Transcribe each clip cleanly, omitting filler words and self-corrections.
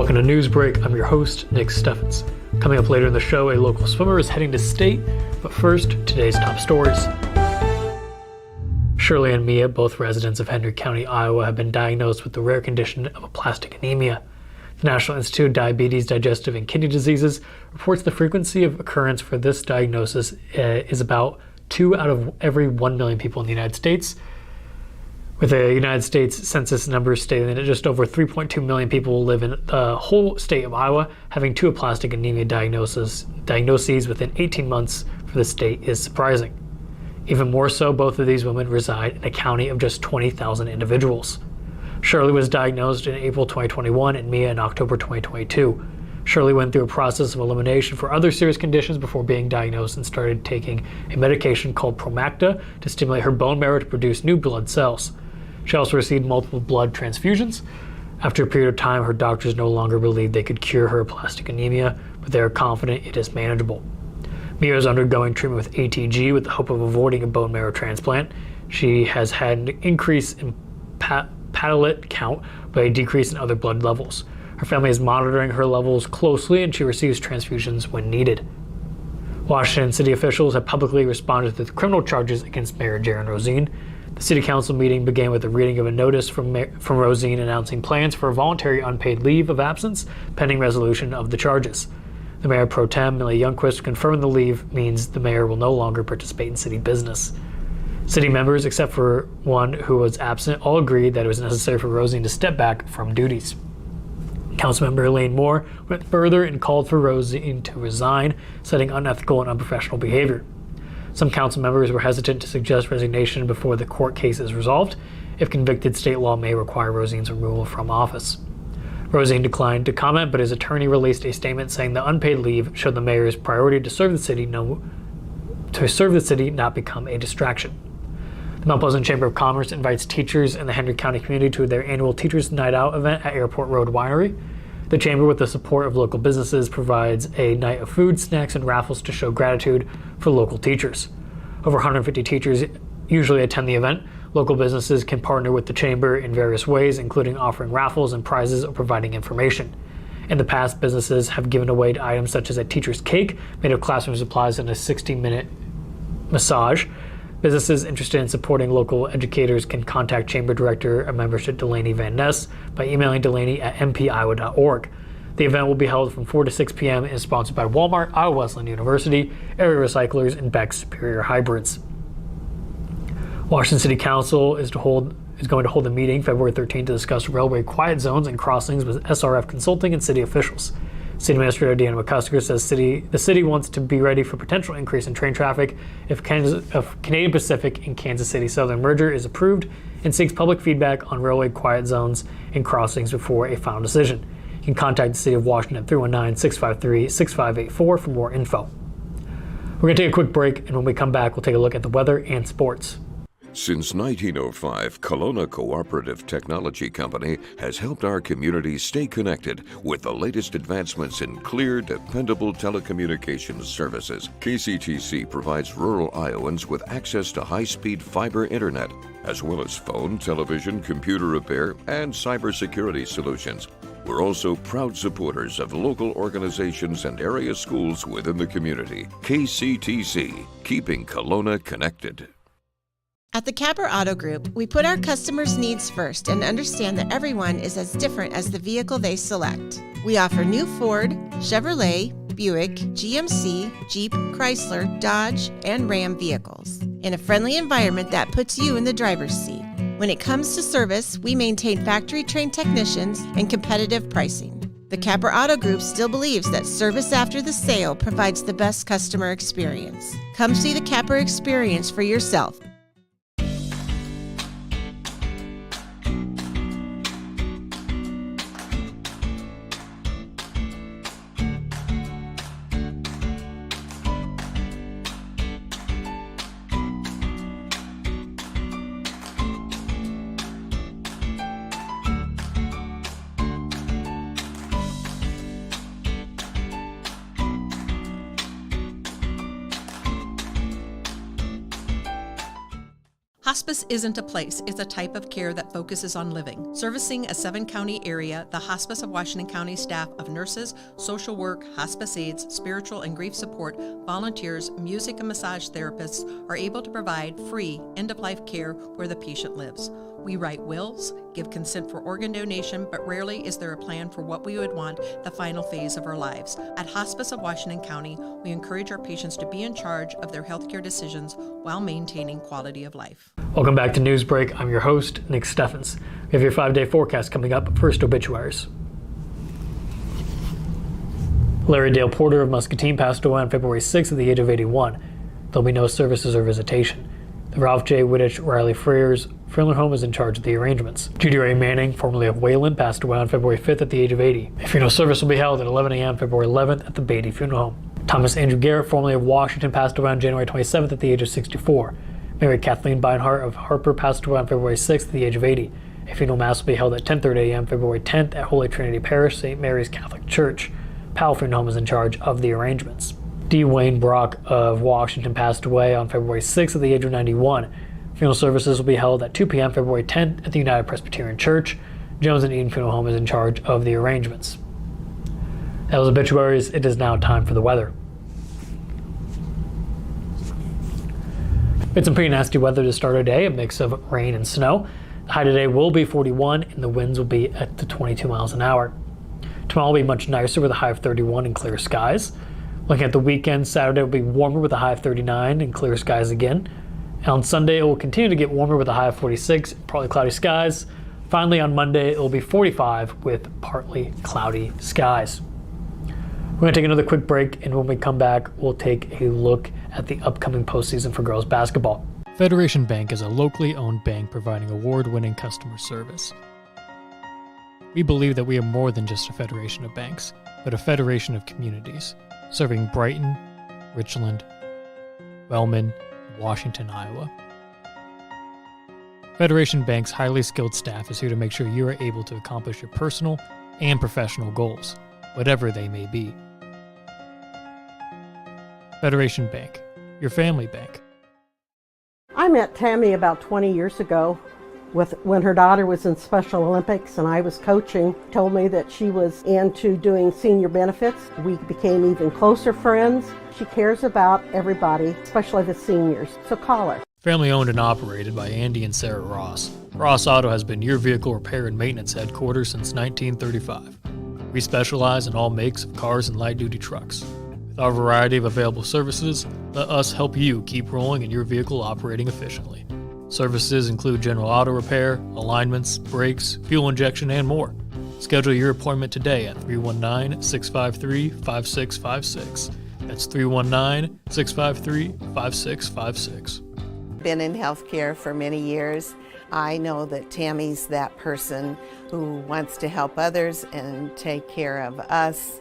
Welcome to Newsbreak. I'm your host, Nick Steffens. Coming up later in the show, a local swimmer is heading to state, but first, today's top stories. Shirley and Mia, both residents of Henry County, Iowa, have been diagnosed with the rare condition of aplastic anemia. The National Institute of Diabetes, Digestive, and Kidney Diseases reports the frequency of occurrence for this diagnosis is about 2 out of every 1 million people in the United States, with the United States Census numbers stating that just over 3.2 million people will live in the whole state of Iowa. Having 2 aplastic anemia diagnoses within 18 months for the state is surprising. Even more so, both of these women reside in a county of just 20,000 individuals. Shirley was diagnosed in April 2021 and Mia in October 2022. Shirley went through a process of elimination for other serious conditions before being diagnosed and started taking a medication called Promacta to stimulate her bone marrow to produce new blood cells. She also received multiple blood transfusions. After a period of time, her doctors no longer believed they could cure her aplastic anemia, but they are confident it is manageable. Mia is undergoing treatment with ATG with the hope of avoiding a bone marrow transplant. She has had an increase in platelet count, but a decrease in other blood levels. Her family is monitoring her levels closely, and she receives transfusions when needed. Washington city officials have publicly responded to the criminal charges against Mayor Jaron Rosene. The city council meeting began with a reading of a notice from Rosene announcing plans for a voluntary unpaid leave of absence pending resolution of the charges. The mayor pro tem, Millie Youngquist, confirmed the leave means the mayor will no longer participate in city business. City members, except for one who was absent, all agreed that it was necessary for Rosene to step back from duties. Councilmember Elaine Moore went further and called for Rosene to resign, citing unethical and unprofessional behavior. Some council members were hesitant to suggest resignation before the court case is resolved. If convicted, state law may require Rosene's removal from office. Rosene declined to comment, but his attorney released a statement saying the unpaid leave showed the mayor's priority to serve the city, not become a distraction. The Mount Pleasant Chamber of Commerce invites teachers in the Henry County community to their annual Teachers Night Out event at Airport Road Winery. The chamber, with the support of local businesses, provides a night of food, snacks, and raffles to show gratitude for local teachers. Over 150 teachers usually attend the event. Local businesses can partner with the chamber in various ways, including offering raffles and prizes or providing information. In the past, businesses have given away items such as a teacher's cake made of classroom supplies and a 60-minute massage. Businesses interested in supporting local educators can contact Chamber Director of Membership Delaney Van Ness by emailing delaney@mpiowa.org. The event will be held from 4 to 6 p.m. and is sponsored by Walmart, Iowa Wesleyan University, Area Recyclers, and Beck's Superior Hybrids. Washington City Council is going to hold a meeting February 13th to discuss railway quiet zones and crossings with SRF Consulting and city officials. City Administrator Deanna McCusker says the city wants to be ready for potential increase in train traffic if Canadian Pacific and Kansas City Southern merger is approved, and seeks public feedback on railway quiet zones and crossings before a final decision. You can contact the City of Washington at 319-653-6584 for more info. We're going to take a quick break, and when we come back, we'll take a look at the weather and sports. Since 1905, Kelowna Cooperative Technology Company has helped our community stay connected with the latest advancements in clear, dependable telecommunications services. KCTC provides rural Iowans with access to high-speed fiber internet, as well as phone, television, computer repair, and cybersecurity solutions. We're also proud supporters of local organizations and area schools within the community. KCTC, keeping Kelowna connected. At the Capper Auto Group, we put our customers' needs first and understand that everyone is as different as the vehicle they select. We offer new Ford, Chevrolet, Buick, GMC, Jeep, Chrysler, Dodge, and Ram vehicles in a friendly environment that puts you in the driver's seat. When it comes to service, we maintain factory-trained technicians and competitive pricing. The Capper Auto Group still believes that service after the sale provides the best customer experience. Come see the Capper experience for yourself. Hospice isn't a place, it's a type of care that focuses on living. Servicing a 7-county area, the Hospice of Washington County staff of nurses, social work, hospice aides, spiritual and grief support, volunteers, music and massage therapists are able to provide free end-of-life care where the patient lives. We write wills, give consent for organ donation, but rarely is there a plan for what we would want the final phase of our lives. At Hospice of Washington County, we encourage our patients to be in charge of their healthcare decisions while maintaining quality of life. Welcome back to Newsbreak. I'm your host, Nick Steffens. We have your 5-day forecast coming up. First, obituaries. Larry Dale Porter of Muscatine passed away on February 6th at the age of 81. There'll be no services or visitation. The Ralph J. Wittich Riley Frears Funeral Home is in charge of the arrangements. Judy Ray Manning, formerly of Wayland, passed away on February 5th at the age of 80. A funeral service will be held at 11 a.m. February 11th at the Beatty Funeral Home. Thomas Andrew Garrett, formerly of Washington, passed away on January 27th at the age of 64. Mary Kathleen Beinhart of Harper passed away on February 6th at the age of 80. A funeral mass will be held at 10:30 a.m. February 10th at Holy Trinity Parish, St. Mary's Catholic Church. Powell Funeral Home is in charge of the arrangements. D. Wayne Brock of Washington passed away on February 6th at the age of 91. Funeral services will be held at 2 p.m. February 10th at the United Presbyterian Church. Jones and Eden Funeral Home is in charge of the arrangements. That was obituaries. It is now time for the weather. It's some pretty nasty weather to start our day, a mix of rain and snow. The high today will be 41 and the winds will be at the 22 miles an hour. Tomorrow will be much nicer with a high of 31 and clear skies. Looking at the weekend, Saturday will be warmer with a high of 39 and clear skies again. And on Sunday, it will continue to get warmer with a high of 46, partly cloudy skies. Finally, on Monday, it will be 45 with partly cloudy skies. We're going to take another quick break, and when we come back, we'll take a look at the upcoming postseason for girls basketball. Federation Bank is a locally owned bank providing award-winning customer service. We believe that we are more than just a federation of banks, but a federation of communities, serving Brighton, Richland, Wellman, Washington, Iowa. Federation Bank's highly skilled staff is here to make sure you are able to accomplish your personal and professional goals, whatever they may be. Federation Bank, your family bank. I met Tammy about 20 years ago when her daughter was in Special Olympics and I was coaching. Told me that she was into doing senior benefits. We became even closer friends. She cares about everybody, especially the seniors, so call her. Family owned and operated by Andy and Sarah Ross. Ross Auto has been your vehicle repair and maintenance headquarters since 1935. We specialize in all makes of cars and light-duty trucks. With our variety of available services, let us help you keep rolling and your vehicle operating efficiently. Services include general auto repair, alignments, brakes, fuel injection, and more. Schedule your appointment today at 319-653-5656. That's 319-653-5656. Been in healthcare for many years. I know that Tammy's that person who wants to help others and take care of us.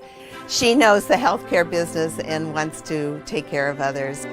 She knows the healthcare business and wants to take care of others.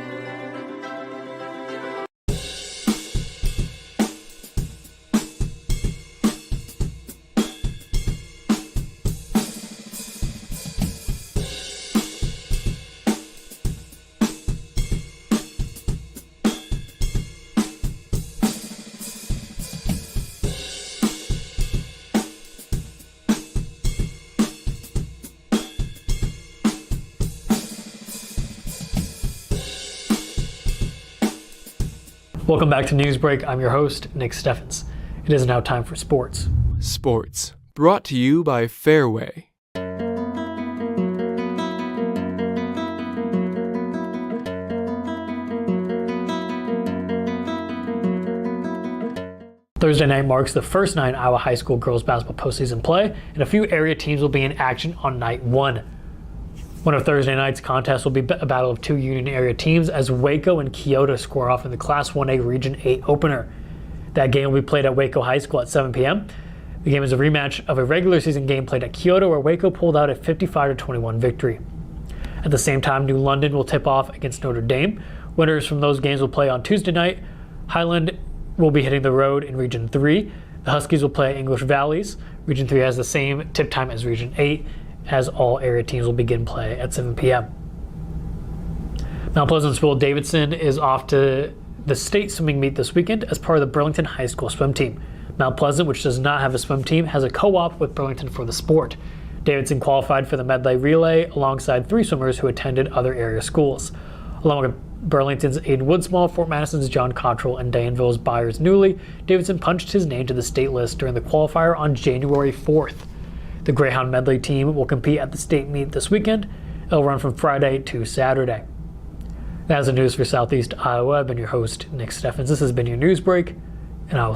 Welcome back to Newsbreak. I'm your host, Nick Steffens. It is now time for sports. Sports, brought to you by Fairway. Thursday night marks the first night Iowa High School girls basketball postseason play, and a few area teams will be in action on night one. One of Thursday night's contests will be a battle of two Union area teams as Waco and Keota square off in the Class 1A Region 8 opener. That game will be played at Waco High School at 7 p.m. The game is a rematch of a regular season game played at Keota where Waco pulled out a 55-21 victory. At the same time, New London will tip off against Notre Dame. Winners from those games will play on Tuesday night. Highland will be hitting the road in Region 3. The Huskies will play English Valleys. Region 3 has the same tip time as Region 8. As all area teams will begin play at 7 p.m. Mount Pleasant School Davidson is off to the state swimming meet this weekend as part of the Burlington High School swim team. Mount Pleasant, which does not have a swim team, has a co-op with Burlington for the sport. Davidson qualified for the medley relay alongside 3 swimmers who attended other area schools. Along with Burlington's Aiden Woodsmall, Fort Madison's John Cottrell, and Danville's Byers Newley, Davidson punched his name to the state list during the qualifier on January 4th. The Greyhound medley team will compete at the state meet this weekend. It'll run from Friday to Saturday. That's the news for Southeast Iowa. I've been your host, Nick Steffens. This has been your news break, and I will